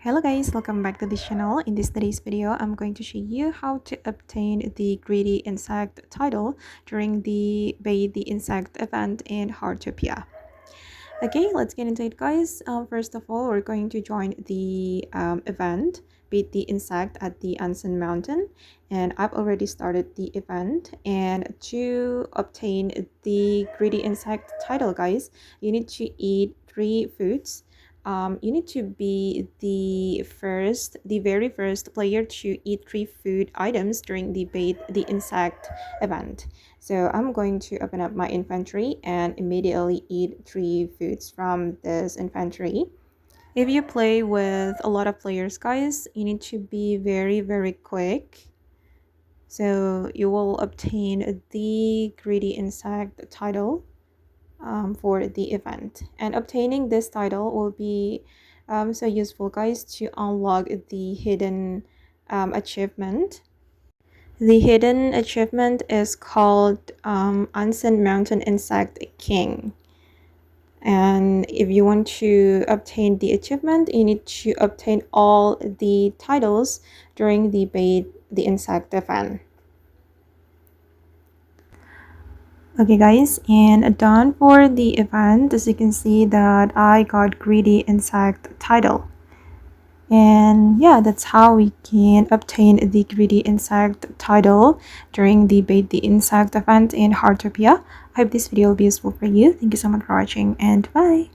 Hello guys, welcome back to this channel. In today's video, I'm going to show you how to obtain the greedy insect title during the Bait the Insect event in Heartopia. Okay, let's get into it guys. First of all, we're going to join the event Beat the Insect at the Anen Mountain, and I've already started the event. And to obtain the greedy insect title guys, you need to eat 3 foods. You need to be the very first player to eat 3 food items during the Bait the Insect event. So I'm going to open up my inventory and immediately eat 3 foods from this inventory. If you play with a lot of players, guys, you need to be very quick. So you will obtain the greedy insect title for the event. And obtaining this title will be so useful, guys, to unlock the hidden achievement. The hidden achievement is called Anen Mountain Insect King. And if you want to obtain the achievement, you need to obtain all the titles during the Bait the Insect event. Okay guys, and done for the event. As you can see that I got greedy insect title. And yeah, that's how we can obtain the greedy insect title during the Bait the Insect event in Heartopia. I hope this video will be useful for you. Thank you so much for watching and bye.